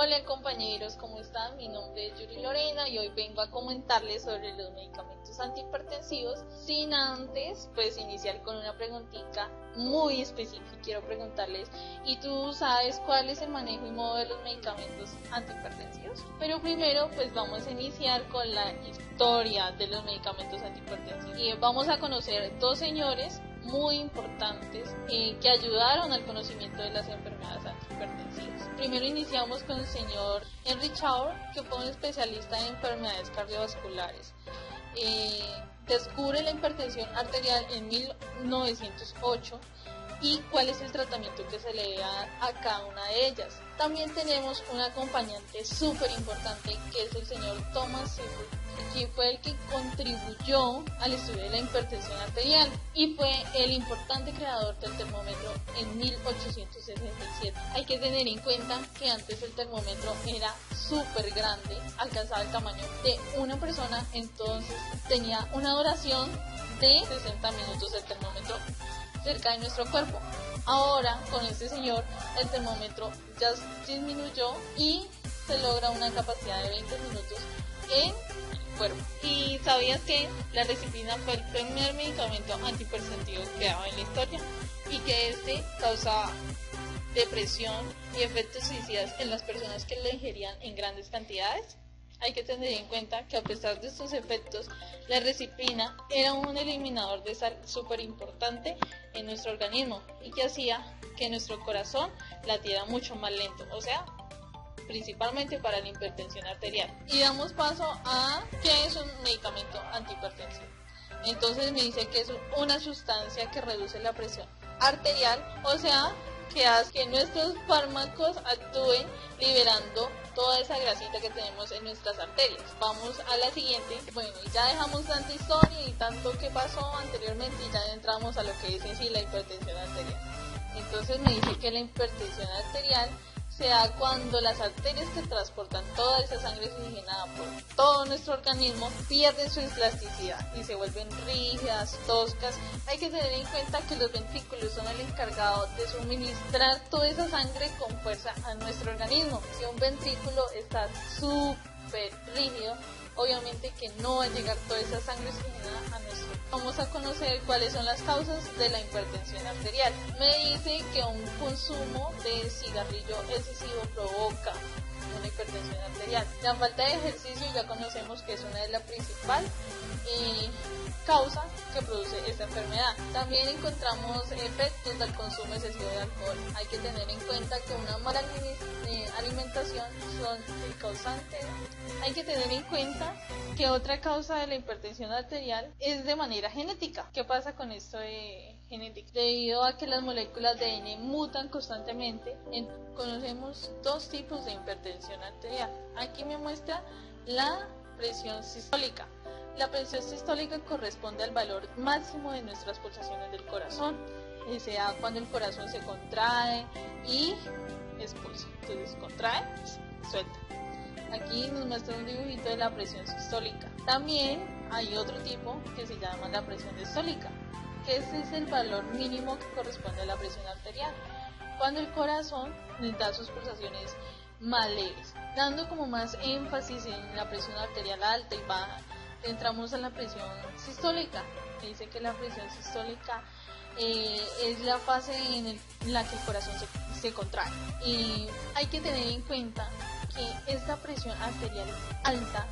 Hola compañeros, ¿cómo están? Mi nombre es Yuri Lorena y hoy vengo a comentarles sobre los medicamentos antihipertensivos. Sin antes, pues iniciar con una preguntita muy específica. Quiero preguntarles, ¿y tú sabes cuál es el manejo y modo de los medicamentos antihipertensivos? Pero primero, pues vamos a iniciar con la historia de los medicamentos antihipertensivos. Y vamos a conocer dos señores muy importantes que ayudaron al conocimiento de las enfermedades antihipertensivas. Primero iniciamos con el señor Henry Chauer, que fue un especialista en enfermedades cardiovasculares. Descubre la hipertensión arterial en 1908 y cuál es el tratamiento que se le da a cada una de ellas. También tenemos un acompañante súper importante que es el señor Thomas Seawood, que fue el que contribuyó al estudio de la hipertensión arterial y fue el importante creador del termómetro en 1867. Hay que tener en cuenta que antes el termómetro era súper grande, alcanzaba el tamaño de una persona, entonces tenía una duración de 60 minutos el termómetro cerca de nuestro cuerpo. Ahora con este señor el termómetro ya disminuyó y se logra una capacidad de 20 minutos en el cuerpo. ¿Y sabías que la Risperidona fue el primer medicamento antihipertensivo creado en la historia y que este causaba depresión y efectos suicidas en las personas que lo ingerían en grandes cantidades? Hay que tener en cuenta que a pesar de estos efectos, la Risperidona era un eliminador de sal súper importante en nuestro organismo y que hacía que nuestro corazón latiera mucho más lento, o sea, principalmente para la hipertensión arterial. Y damos paso a ¿qué es un medicamento antihipertensivo? Entonces me dice que es una sustancia que reduce la presión arterial, o sea, que hace que nuestros fármacos actúen liberando toda esa grasita que tenemos en nuestras arterias. Vamos a la siguiente. Bueno, ya dejamos tanta historia y tanto que pasó anteriormente y ya entramos a lo que es en sí la hipertensión arterial. Entonces me dice que la hipertensión arterial se da cuando las arterias que transportan toda esa sangre oxigenada por todo nuestro organismo pierden su elasticidad y se vuelven rígidas, toscas. Hay que tener en cuenta que los ventrículos son el encargado de suministrar toda esa sangre con fuerza a nuestro organismo. Si un ventrículo está súper rígido, obviamente que no va a llegar toda esa sangre oxigenada a nuestro. Vamos a conocer cuáles son las causas de la hipertensión arterial. Me dice que un consumo de cigarrillo excesivo provoca una hipertensión arterial. La falta de ejercicio ya conocemos que es una de las principales causa que produce esta enfermedad. También encontramos efectos del consumo excesivo de alcohol. Hay que tener en cuenta que una mala alimentación son el causante. Hay que tener en cuenta que otra causa de la hipertensión arterial es de manera genética. ¿Qué pasa con esto de genética? Debido a que las moléculas de ADN mutan constantemente, conocemos dos tipos de hipertensión arterial. Aquí me muestra la presión sistólica. La presión sistólica corresponde al valor máximo de nuestras pulsaciones del corazón, se da cuando el corazón se contrae y expulsa. Entonces contrae, suelta. Aquí nos muestra un dibujito de la presión sistólica. También hay otro tipo que se llama la presión diastólica, que este es el valor mínimo que corresponde a la presión arterial, cuando el corazón da sus pulsaciones más leves, dando como más énfasis en la presión arterial alta y baja. Entramos a la presión sistólica. Dice que la presión sistólica es la fase en la que el corazón se contrae. Y hay que tener en cuenta que esta presión arterial alta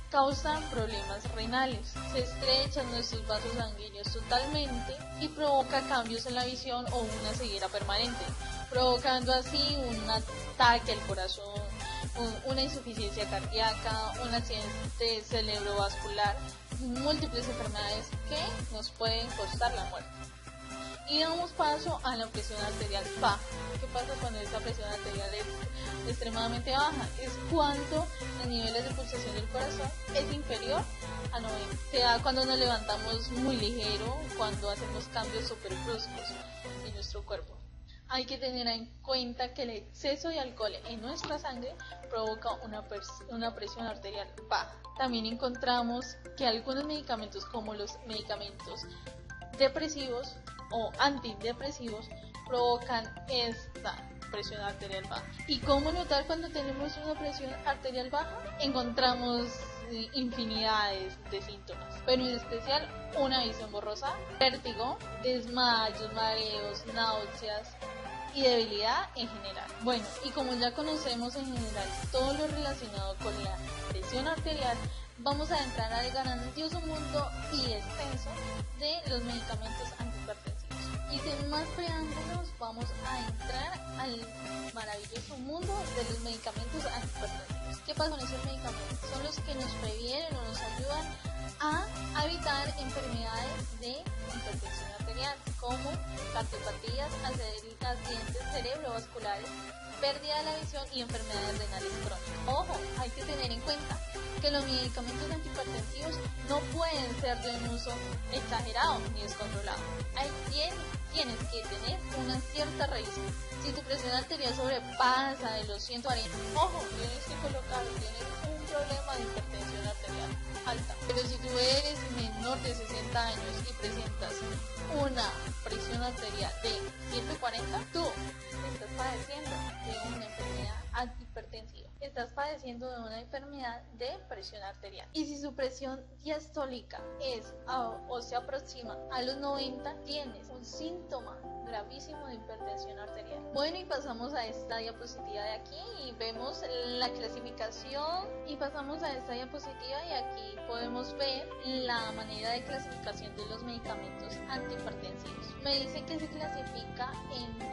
causa problemas renales. Se estrechan nuestros vasos sanguíneos totalmente y provoca cambios en la visión o una ceguera permanente, provocando así un ataque al corazón, una insuficiencia cardíaca, un accidente cerebrovascular, múltiples enfermedades que nos pueden costar la muerte. Y damos paso a la presión arterial baja. ¿Qué pasa cuando esta presión arterial es extremadamente baja? Es cuando los niveles de pulsación del corazón es inferior a 90. Se da cuando nos levantamos muy ligero, cuando hacemos cambios súper bruscos en nuestro cuerpo. Hay que tener en cuenta que el exceso de alcohol en nuestra sangre provoca una presión arterial baja. También encontramos que algunos medicamentos, como los medicamentos depresivos o antidepresivos, provocan esta presión arterial baja. ¿Y cómo notar cuando tenemos una presión arterial baja? Encontramos infinidades de síntomas, pero en especial una visión borrosa, vértigo, desmayos, mareos, náuseas y debilidad en general. Bueno, y como ya conocemos en general todo lo relacionado con la presión arterial, vamos a entrar al grandioso mundo y extenso de los medicamentos antihipertensivos. Y sin más preámbulos, vamos a entrar al maravilloso mundo de los medicamentos antihipertensivos. ¿Qué pasa con esos medicamentos? Son los que nos previenen o nos ayudan a evitar enfermedades de hipertensión arterial, como cardiopatías, accidentes cerebrovasculares, pérdida de la visión y enfermedades renales crónicas. Ojo, hay que tener en cuenta que los medicamentos antihipertensivos no pueden ser de un uso exagerado ni descontrolado. Tienes que tener una cierta revisión. Si tu presión arterial sobrepasa de los 140, ojo, tienes que tienes un problema de hipertensión arterial alta. Pero si tú eres menor de 60 años y presentas una presión arterial de 140, tú estás padeciendo de una enfermedad antihipertensiva. Estás padeciendo de una enfermedad de presión arterial. Y si su presión diastólica o se aproxima a los 90, tienes un síntoma gravísimo de hipertensión arterial. Bueno, y pasamos a esta diapositiva de aquí y vemos la clasificación y pasamos a esta diapositiva y aquí podemos ver la manera de clasificación de los medicamentos antihipertensivos. Me dice que se clasifica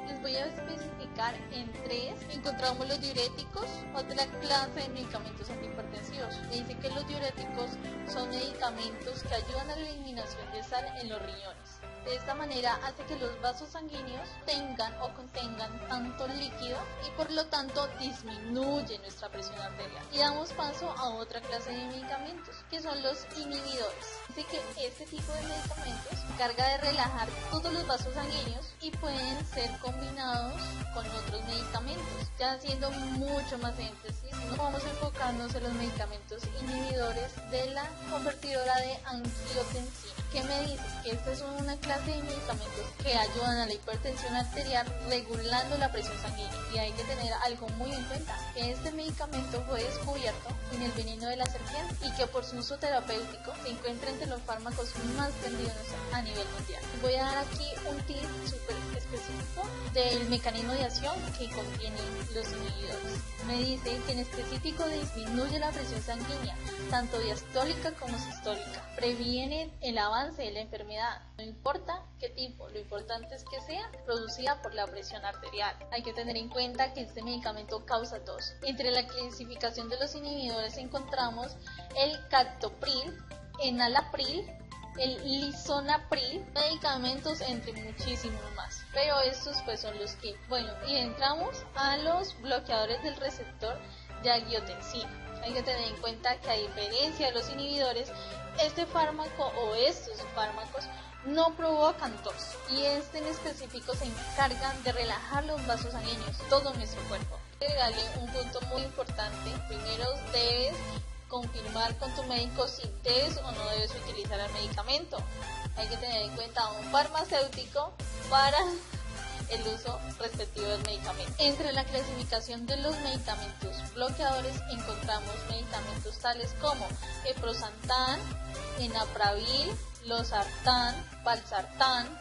les voy a especificar en 3. Encontramos los diuréticos, otra clase de medicamentos antihipertensivos. Me dice que los diuréticos son medicamentos que ayudan a la eliminación de sal en los riñones. De esta manera hace que los vasos sanguíneos tengan o contengan tanto líquido y por lo tanto disminuye nuestra presión arterial. Y damos paso a otra clase de medicamentos, que son los inhibidores. Dice que este tipo de medicamentos se encarga de relajar todos los vasos sanguíneos y pueden ser combinados con otros medicamentos. Ya haciendo mucho más énfasis, nos vamos a enfocarnos en los medicamentos inhibidores de la convertidora de angiotensina. ¿Qué me dice? Que esta es una clase de medicamentos que ayudan a la hipertensión arterial regulando la presión sanguínea. Y hay que tener algo muy en cuenta, que este medicamento fue descubierto en el veneno de la serpiente y que por su uso terapéutico se encuentra entre los fármacos más vendidos a nivel mundial. Voy a dar aquí un tip súper específico del mecanismo de acción que contienen los inhibidores. Me dice que en específico disminuye la presión sanguínea, tanto diastólica como sistólica. Previene el avance de la enfermedad. No importa qué tipo, lo importante es que sea producida por la presión arterial. Hay que tener en cuenta que este medicamento causa tos. Entre la clasificación de los inhibidores encontramos el captopril, enalapril, el lisinopril, medicamentos entre muchísimos más. Pero estos pues son los que, y entramos a los bloqueadores del receptor de angiotensina. Hay que tener en cuenta que a diferencia de los inhibidores, este fármaco o estos fármacos no provocan tos y este en específico se encargan de relajar los vasos sanguíneos, todo nuestro cuerpo. Agregarle un punto muy importante: primero debes confirmar con tu médico si debes o no debes utilizar el medicamento. Hay que tener en cuenta a un farmacéutico para el uso respectivo del medicamento. Entre la clasificación de los medicamentos bloqueadores encontramos medicamentos tales como eproxantán, enapravil, losartán, valsartán,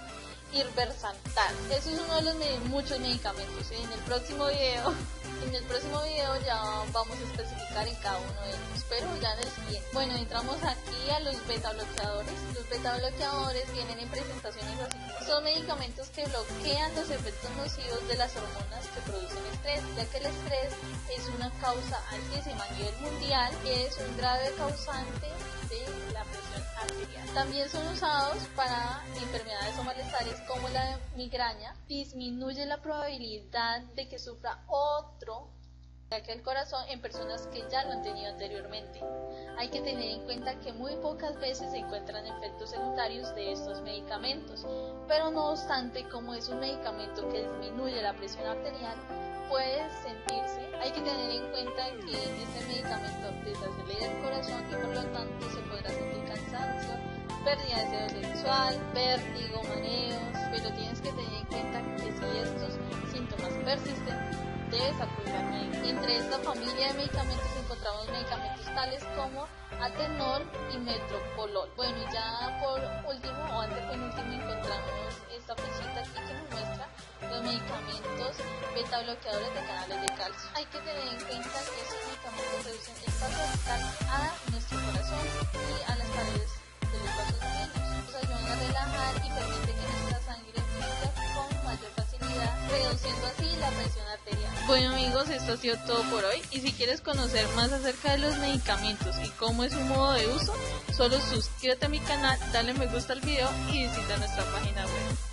irbesartán. Eso es uno de los muchos medicamentos. En el próximo video ya vamos a especificar en cada uno de ellos, pero ya en el siguiente. Bueno, entramos aquí a los beta bloqueadores. Los beta bloqueadores vienen en presentaciones así. Son medicamentos que bloquean los efectos nocivos de las hormonas que producen estrés, ya que el estrés es una causa altísima a nivel mundial y es un grave causante de la presión arterial. También son usados para enfermedades o malestares como la migraña. Disminuye la probabilidad de que sufra otro ataque al corazón en personas que ya lo han tenido anteriormente. Hay que tener en cuenta que muy pocas veces se encuentran efectos secundarios de estos medicamentos, pero no obstante, como es un medicamento que disminuye la presión arterial, puede sentirse. Hay que tener en cuenta que en este medicamento desacelera el corazón y por lo tanto se podrá sentir cansancio, pérdida de deseo sexual, vértigo, mareos, pero tienes que tener en cuenta que si estos síntomas más persistente debes acudir al médico. Entre esta familia de medicamentos encontramos medicamentos tales como Atenol y Metoprolol. Bueno, y ya por último o antepenúltimo encontramos esta fichita aquí que nos muestra los medicamentos beta bloqueadores de canales de calcio. Hay que tener en cuenta que estos medicamentos reducen el paso vital a nuestro corazón y a las paredes de los vasos sanguíneos. Nos ayudan a relajar y permiten que nuestra sangre fluya con mayor facilidad, reduciendo así la presión arterial. Bueno amigos, esto ha sido todo por hoy, y si quieres conocer más acerca de los medicamentos y cómo es su modo de uso, solo suscríbete a mi canal, dale me gusta al video y visita nuestra página web.